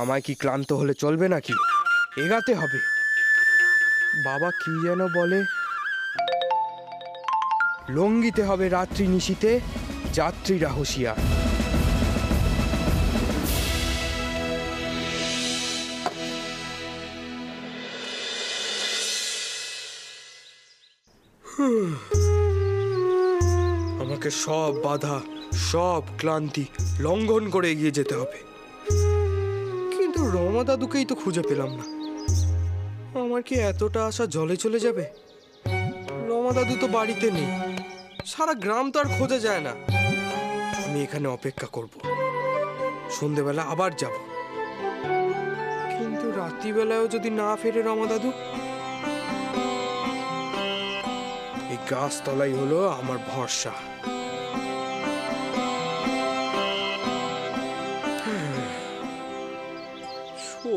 আমায় কি ক্লান্ত হলে চলবে নাকি? এগাতে হবে। বাবা কি যেন বলে, লঙ্ঘিতে হবে রাত্রি নিশীতে, যাত্রীরা হুঁশিয়ার। আমাকে সব বাধা, সব ক্লান্তি লঙ্ঘন করে এগিয়ে যেতে হবে। কিন্তু রমা দাদুকেই তো খুঁজে পেলাম না। আমার কি এতটা আশা জলে চলে যাবে? রমা দাদু তো বাড়িতে নেই, সারা গ্রাম তো আর খোঁজা যায় না। আমি এখানে অপেক্ষা করব, সন্ধেবেলা আবার যাব। কিন্তু রাত্রিবেলায়ও যদি না ফেরে রমা দাদু, এই গাছতলাই হলো আমার ভরসা।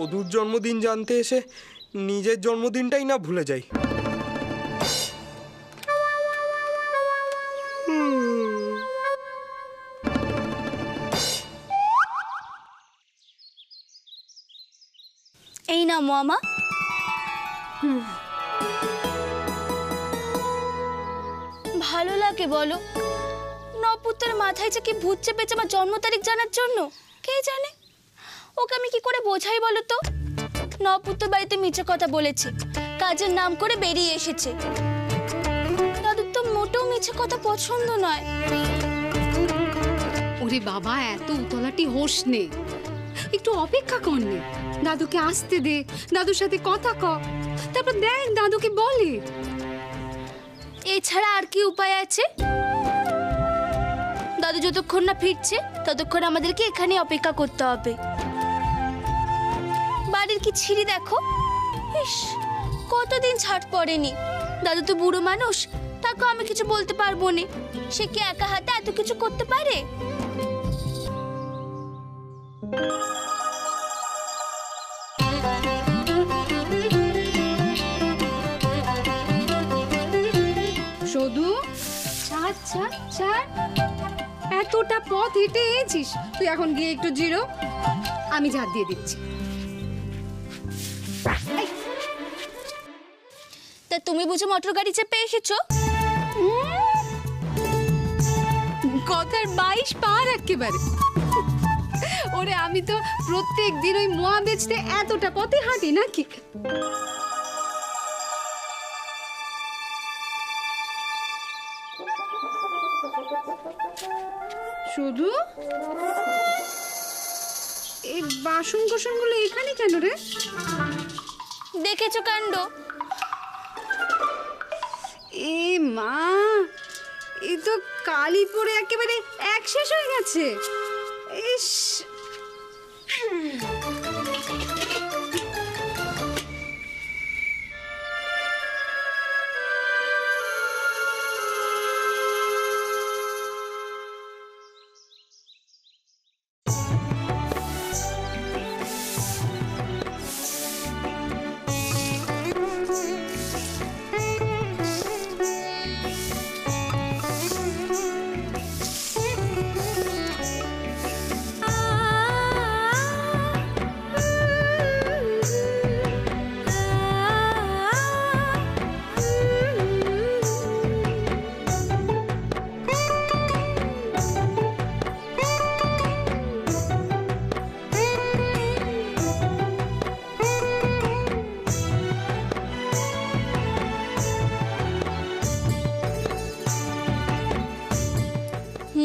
সদুর জন্মদিন জানতে এসে নিজের জন্মদিনটাই না ভুলে যাই। এই না মামা, ভালো লাগে বলো? নপুত্রের মাথায় যে কি ভূত চেপেছে আমার জন্ম তারিখ জানার জন্য, কে জানে? ওকে আমি কি করে বোঝাই বলো তো? নপুত্র বাড়িতে মিছে কথা বলেছে, কাজের নাম করে বেরিয়ে এসেছে। দাদুর তো মোটেও মিছে কথা পছন্দ নয়। ওরে বাবা, এত উতলাটি হোস নে, একটু অপেক্ষা কর নে। দাদুকে আসতে দে, দাদুর সাথে কথা ক, তারপর দেখ দাদুকে বলে। এছাড়া আর কি উপায় আছে? দাদু যতক্ষণ না ফিরছে ততক্ষণ আমাদেরকে এখানে অপেক্ষা করতে হবে। বাড়ির কি ছিঁড়ি দেখো, ইস কতদিন ছাড় পড়েনি। দাদু তো বুড়ো মানুষ, তাকে আমি কিছু বলতে পারবো না। সে কি একা হাতে এত কিছু করতে পারে? শুধু ছাড় ছাড় ছাড়, এতটা পথ হেঁটে এসেছিস, তুই এখন গিয়ে একটু জিরো, আমি ঝাড় দিয়ে দিচ্ছি। তা তুমি বুঝে মোটর গাড়ি চেপে এসেছো? কথার 22 পার একেবারে। ওরে আমি তো প্রত্যেক দিন ওই মোয়া বেচতে এতটা পথে হাঁটি নাকি? শুধু এই বাসন কোসনগুলো এখানে কেন রে? দেখেছো কাণ্ড? এ মা, এ তো কালি পরে একেবারে এক শেষ হয়ে গেছে। ইস,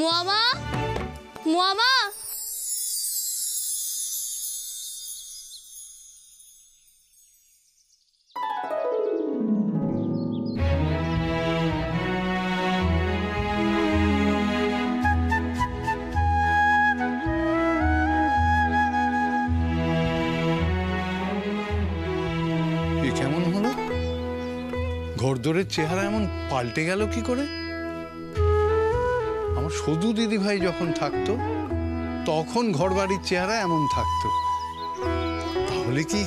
মামা, মামা, কেমন হলো? ঘরদোরের চেহারা এমন পাল্টে গেল কি করে? আমার সদু দিদি ভাই যখন থাকতো তখন ঘর বাড়ির চেহারা এমন থাকতো। তাহলে কি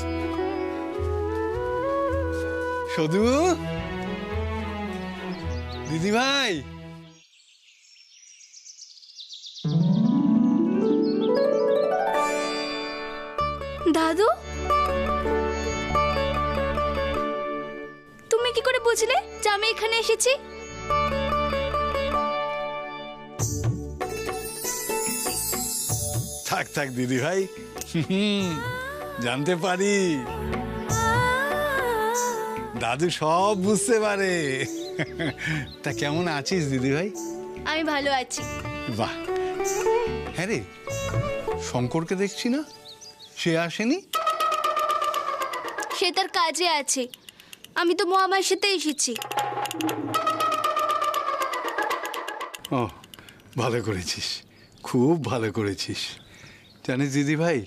সদু দিদি ভাই? বুঝলে যে আমি এখানে এসেছি? থাক থাক দিদি ভাই, জানতে পারি দাদু সব বুঝতে পারে। তা কেমন আছিস দিদি ভাই? আমি ভালো আছি। বাহ, হ্যাঁ রে, শঙ্করকে দেখছি না, সে আসেনি? সে তার কাজে আছে, আমি তো মহামায়ের সাথে এসেছি। ও, ভালো করেছিস, খুব ভালো করেছিস। জানিস দিদি ভাই,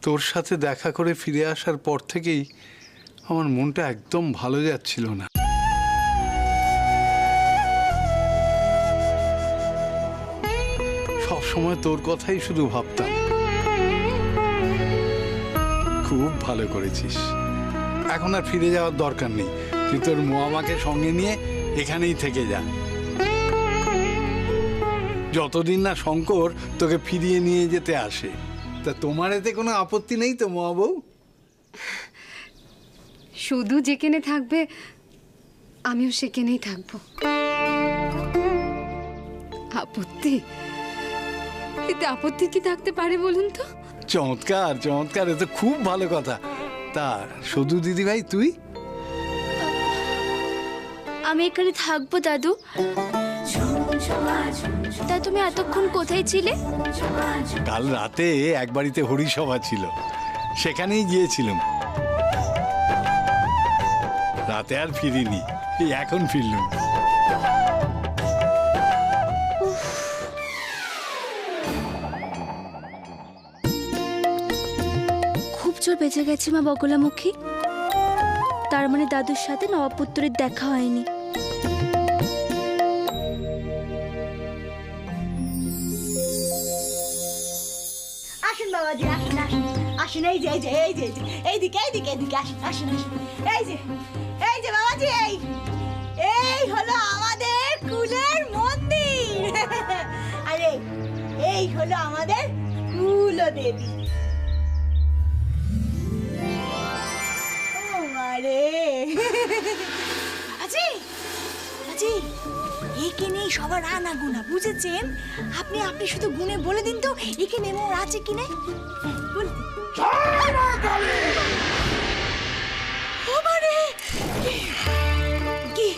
তোর সাথে দেখা করে ফিরে আসার পর থেকেই আমার মনটা একদম ভালো যাচ্ছিল না। সব সময় তোর কথাই শুধু ভাবতাম। খুব ভালো করেছিস, এখন আর ফিরে যাওয়ার দরকার নেই। তুই তোর মামাকে সঙ্গে নিয়ে এখানেই থেকে যা, যতদিন না শঙ্কর তোকে ফিরিয়ে নিয়ে যেতে আসে। তা তোমার এতে কোনো আপত্তি নেই তো মা বউ? শুধু যেখানে থাকবে আমিও সেখানেই থাকবো। আপত্তি? এতে আপত্তি কি থাকতে পারে বলুন তো? চমৎকার চমৎকার, এ তো খুব ভালো কথা। তা শুধু দিদি ভাই তুই? আমি এখানে থাকবো দাদু। তা তুমি এতক্ষণ কোথায় ছিলে? কাল রাতে এক বাড়িতে হরিসভা ছিল, সেখানেই গিয়েছিলাম। রাতে আর ফিরিনি, এই এখন ফিরলুম। খুব জোর বেঁচে গেছি মা বগলামুখী। তার মানে দাদুর সাথে নবাবপুত্রের দেখা হয়নি। আসুন বাবাজি, আসুন আসুন আসুন। এই যে এই যে এই যে এইদিকে এইদিকে এইদিকে আসুন আসুন আসুন। এই যে বাবাজি, এই হলো আমাদের কুলের মন্দির। আরে এই হলো আমাদের কুলদেবী। ও মারে বাবাজি, বাবাজি একে নেই সবার আনা গুনা, বুঝেছেন? আপনি আপনি শুধু গুনে বলে দিন তো একে নেই মোর আছে কি নেই। বল কি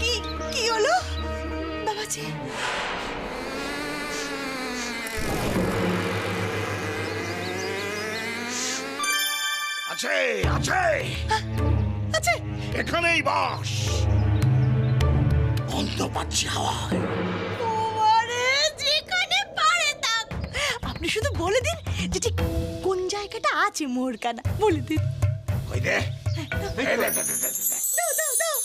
কি কি হলো বাবাজি? আছে আছে আছে এখানেই বাস। গন্ধ পাচ্ছি হাওয়ায়। ওরে যেখানে পারে থাক, আপনি শুধু বলে দিন যে ঠিক কোন জায়গাটা আছে মোর কানা, বলে দিন। ওই দে এই দে, দে, দে, দে, দে। দাও দাও দাও।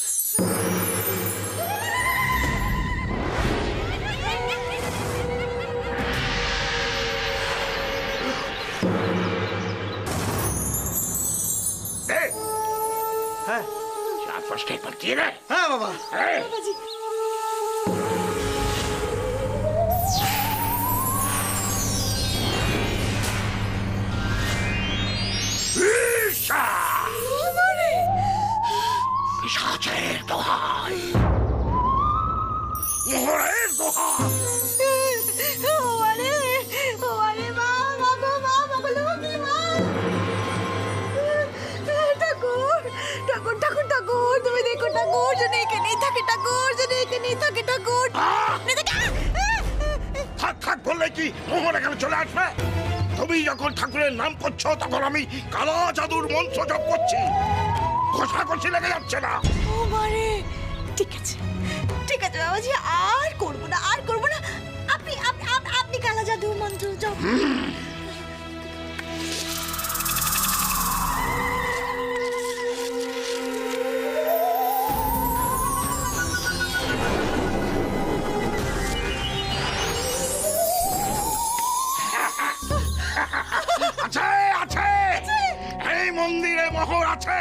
দে। হ্যাঁ চার পাঁচটা একবার দিয়ে দে। হ্যাঁ বাবা। এই, বাবাজি ঈশা! পিশাচের দোহাই, মোহরের দোহাই। ওরে ওরে মা মাগো মা বগলামুখী মা। ঠাকুর ঠাকুর ঠাকুর ঠাকুর, তুমি দেখো ঠাকুর, যেন এখানেই থাকে ঠাকুর, যেন এখানেই থাকে ঠাকুর। থাক থাক বললে কি মোহর এখানে চলে আসবে? তুমি যখন ঠাকুরের নাম করছো তখন আমি কালা জাদুর মন্ত্র জপ করছি। ঘষাঘষি লেগে যাচ্ছে না? ও মারে, ঠিক আছে বাবাজি, আর করবো না আর করবো না। আপনি আপনি আপনি কালা জাদু মন্ত্র জপ। আছে আছে, এই মন্দিরে মোহর আছে।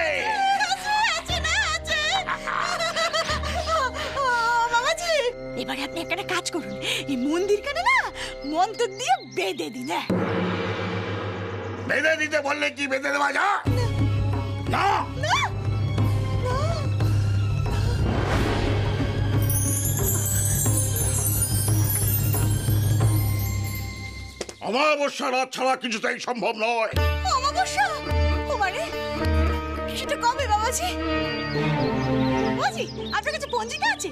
বাবাজি, এবারে আপনি একটা কাজ করুন, এই মন্দির কানে না মন্ত্র দিয়ে বেঁধে দিন। বেঁধে দিতে বললে কি বেঁধে দেওয়া যায়? না, অমাবস্যা রাত ছাড়া কিছুতেই সম্ভব নয়। অমাবস্যা ও মানে সেটা কবে বাবাজি? বাবাজি আপনার কাছে পঞ্জিকা আছে?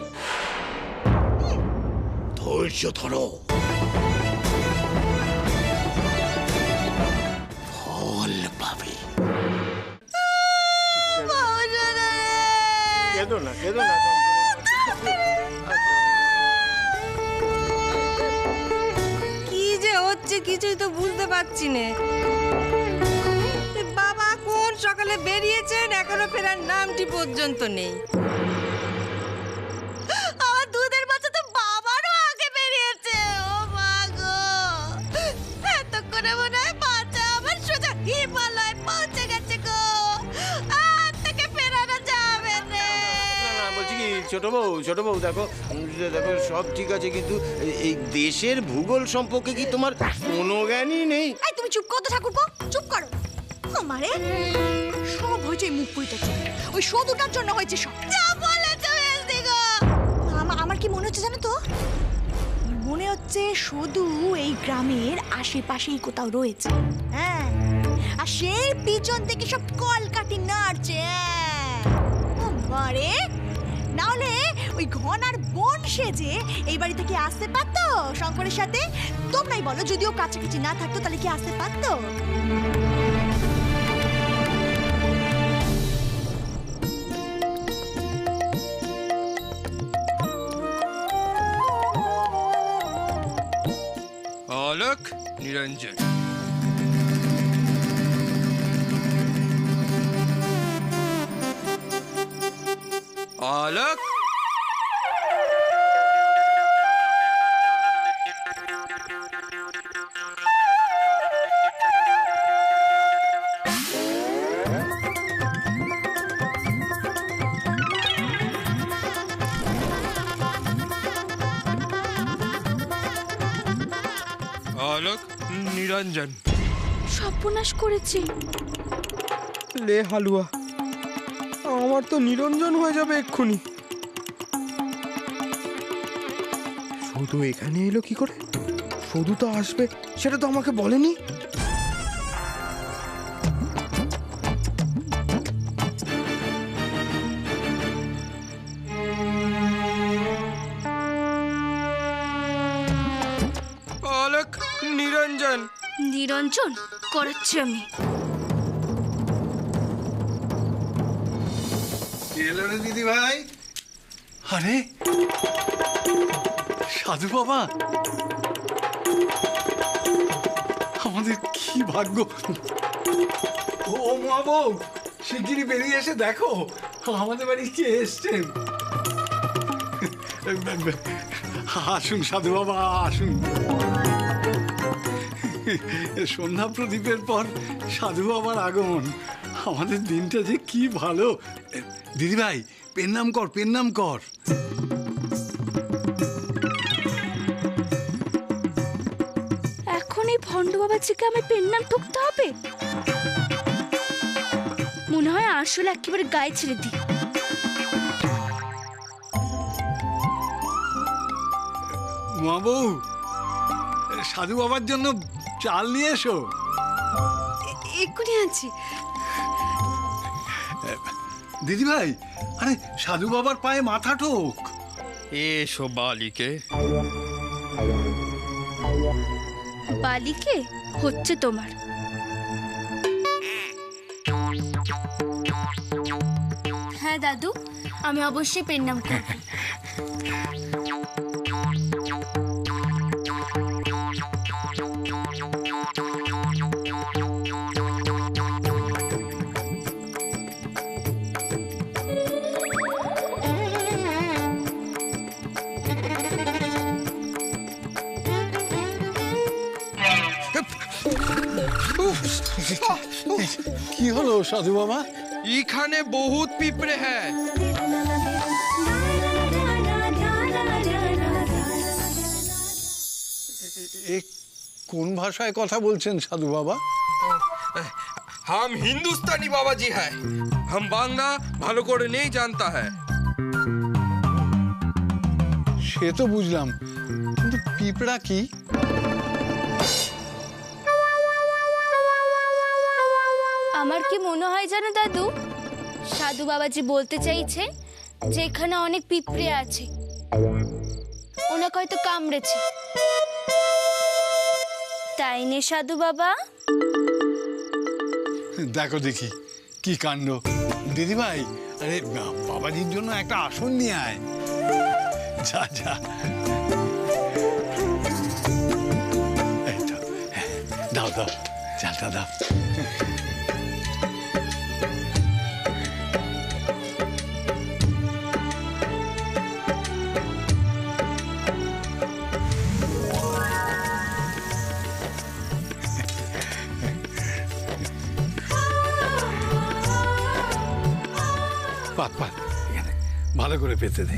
ধৈর্য ধরো, ফল পাবে। কেঁদো না, কেঁদো না। কি যে হচ্ছে কিছুই তো বুঝতে পারছি না। বাবা কোন সকালে বেরিয়েছেন, এখনো ফেরার নামটি পর্যন্ত নেই। আমার দুধের বাচ্চা তো বাবারও আগে বেরিয়েছে। ও মা গো, এতক্ষণে মনে হয় বাচ্চা আমার সোজা হিমালয় পৌঁছে গেছে গো। আর থেকে ফেরানো যাবে না। না, বলছি কি ছোট বউ দেখো দেখো সব ঠিক আছে, কিন্তু এই দেশের ভূগোল সম্পর্কে কি তোমার কোনো জ্ঞানই নেই? এই তুমি চুপ করো তো ঠাকুরপো, চুপ করো। আমারে সব হয়েছে এই মুখ পুরিটার জন্য, ওই সদুটার জন্য হয়েছে সব। যা বলেছো এসদি গো। আমার কি মনে হচ্ছে জানো তো? মনে হচ্ছে সদু এই গ্রামের আশেপাশেই কোথাও রয়েছে। হ্যাঁ, আর সেই পিছন থেকে সব কলকাঠি নাড়ছে। আমারে নাহলে ওই ঘনার বোন সেজে এই বাড়ি থেকে আসতে পারতো শঙ্করের সাথে? তোমরাই বলো, যদিও কাছাকাছি না থাকতো তাহলে কি আসতে পারতো? অলোক নিরঞ্জন, অলোক। অলোক নিরঞ্জন। সর্বনাশ করেছে। লে হালুয়া, আমার তো নিরঞ্জন হয়ে যাবে এক্ষুনি। শুধু এখানে এলো কি করে? শুধু তো আসবে সেটা তো আমাকে বলেনি। অলোক নিরঞ্জন। নিরঞ্জন করাচ্ছি আমি। এলো রে দিদি ভাই। আরে সাধু বাবা, আমাদের কি ভাগ্য। ও মা বউ, শিগগিরই বেরিয়ে এসে দেখো আমাদের বাড়ি কে এসছেন। আসুন সাধু বাবা, আসুন। সন্ধ্যা প্রদীপের পর সাধু বাবার আগমন, আমাদের দিনটা যে কি ভালো। দিদি ভাই, পেন নাম কর, পেন নাম কর। এখন এই ভণ্ড বাবাজিকে আমি পেন নাম ঠুকতে হবে? মনে হয় আসলে একেবারে গায়ে ছেড়ে দিই। মা বউ, সাধু বাবার জন্য চাল নিয়ে এসো। এক্ষুনি আছি। দিদি ভাই, আরে সাধু বাবার পায়ে মাথা ঠোক। এসো বালিকে। বালিকে হচ্ছে তোমার। হ্যাঁ দাদু, আমি অবশ্যই পেন নাম করব। কি হলো সাধু বাবা? এখানে বহুত পিঁপড়ে হ্যাঁ। এ কোন ভাষায় কথা বলছেন সাধু বাবা? हम हिंदुस्तानी बाबा जी है, हम बांग्ला ভালো করে নেই জানতা হ্যাঁ। সে তো বুঝলাম, কিন্তু পিঁপড়া কি? আমার কি মনে হয় জানো দাদু, সাধু বাবাজি বলতে চাইছে যে এখানে অনেক পিঁপড়ে আছে, ওনাকে হয়তো কামড়েছে, তাই নে সাধু বাবা? দেখো দেখি কি কাণ্ড। দিদি ভাই, আরে বাবাজির জন্য একটা আসন নিয়ে আয়। যা যা, এই তো, দাও দাও, চালটা দাও। পাক পাক, এখানে ভালো করে পেতে দে।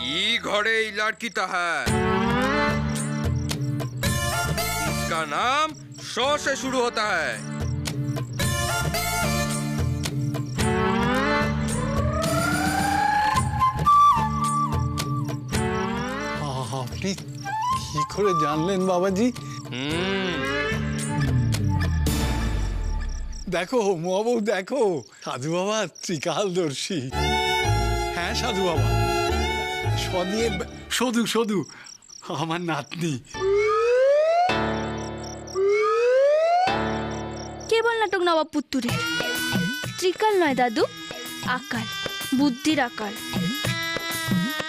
ये घोड़े ये लड़कीता है, इसका नाम शो से शुरू होता है। আপনি কি করে জানলেন বাবাজি? দেখো মহাবু, দেখো সাধু বাবা ত্রিকালদর্শী। হ্যাঁ সাধু বাবা, সদিয়ে সধু সধু আমার নাতনি। কেবল নাটক নবাব পুত্তুরে, ত্রিকাল নয় দাদু, আকাল, বুদ্ধির আকাল।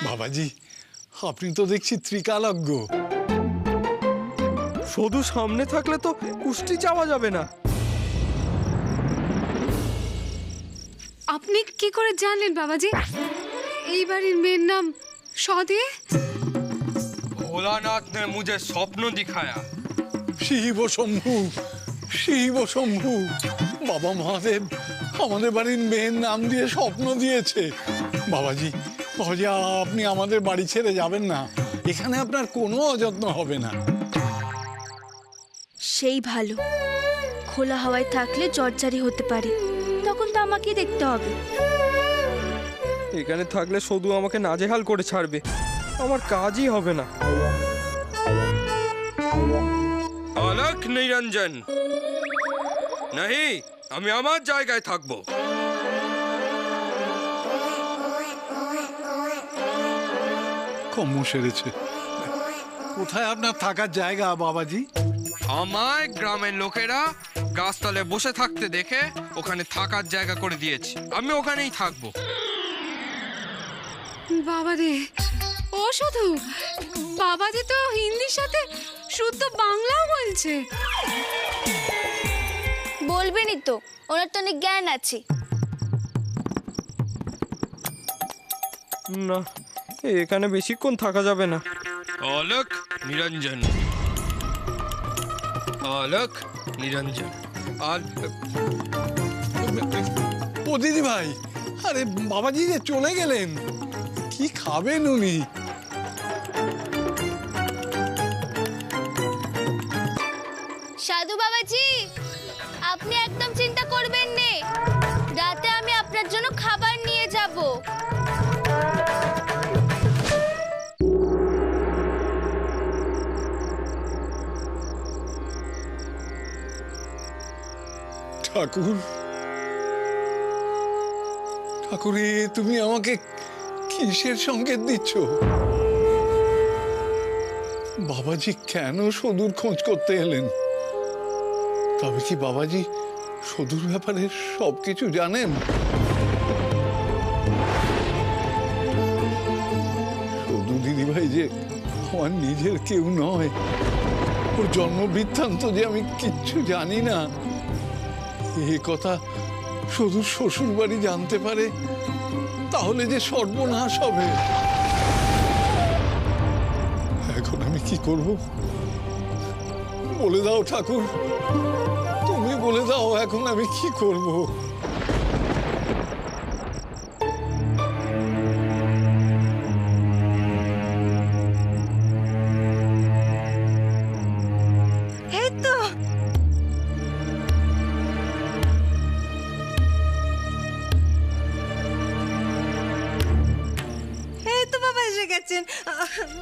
বাবাজি, আপনি তো দেখছি ত্রিকালজ্ঞ। শুধু সামনে থাকলে তো কুষ্টি চাওয়া যাবে না। আপনি কি করে জানলেন বাবাজি এই বাড়ির মেয়ের নাম সদে? भोलानाथ ने मुझे स्वप्न दिखाया। শিব শম্ভু, শিব শম্ভু। বাবা মহাদেব আমাদের বাড়ির মেয়ের নাম দিয়ে স্বপ্ন দিয়েছে। বাবাজি, বাবাজি আপনি আমাদের বাড়ি ছেড়ে যাবেন না, এখানে আপনার কোনো অযত্ন হবে না। সেই ভালো, খোলা হাওয়ায় থাকলে জ্বরজারি হতে পারে, তখন তো আমাকেই দেখতে হবে। এখানে থাকলে শুধু আমাকে নাজেহাল করে ছাড়বে, আমার কাজই হবে না। অলক নিরঞ্জন, नहीं, আমি আমার জায়গায় থাকবো। কম্ম সেরেছে। কোথায় আপনার থাকার জায়গা বাবাজি? আমায় গ্রামের লোকেরা গাছতলে বসে থাকতে দেখে ওখানে থাকার জায়গা করে দিয়েছে, আমি ওখানেই থাকবো। বাবা রে, ও শুধু বাবাজি তো হিন্দির সাথে শুদ্ধ বাংলাও বলছে। বলবেনই তো, ওনার তো অনেক জ্ঞান আছে। না, এখানে বেশিক্ষণ থাকা যাবে না। অলক নিরঞ্জন, অলক নিরঞ্জন। আর ও দিদি ভাই, আরে বাবাজি যে চলে গেলেন, কি খাবেন উনি? সাধু বাবাজি, আপনি একদম চিন্তা করবেন না, রাতে আমি আপনার জন্য খাবার নিয়ে যাব। ঠাকুর, ঠাকুরে তুমি আমাকে কিসের সংকেত দিচ্ছ? বাবাজি কেন সদুর খোঁজ করতে এলেন? তবে কি বাবাজি সদুর ব্যাপারে সবকিছু জানেন? সদু দিদিভাই যে আমার নিজের কেউ নয়, ওর জন্ম বৃত্তান্ত যে আমি কিচ্ছু জানি না, এ কথা শুধু শ্বশুর বাড়ি জানতে পারে, তাহলে যে সর্বনাশ হবে। এখন আমি কি করব? বলে দাও ঠাকুর, তুমি বলে দাও, এখন আমি কি করব? এই তো বেরিয়েছেন।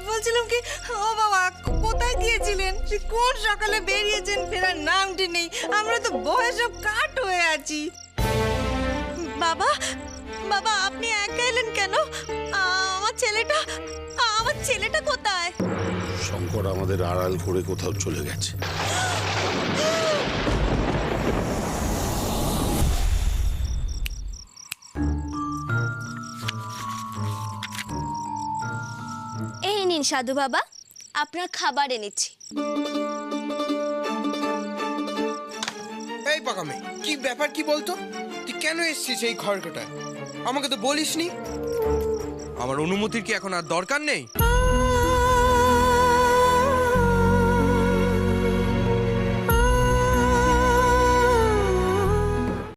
বলছিলাম কি, ও বাবা কোথায় গিয়েছিলেন? সে কোন সকালে বেরিয়েছেন, ফেরার নামটি নেই। আমরা তো বয়স সব কাট হয়ে আছি। বাবা, বাবা আপনি একা এলেন কেন? আমার ছেলেটা কোথায়? শঙ্কর আমাদের আড়াল করে কোথাও চলে গেছে। এই নিন সাধু বাবা, আপনার খাবার এনেছি। এই পাকামে, কি ব্যাপার কি বলতো? তুই কেন এসেছিস এই খড়কাটায়? আমাকে তো বলিসনি। আমার অনুমতির কি এখন আর দরকার নেই?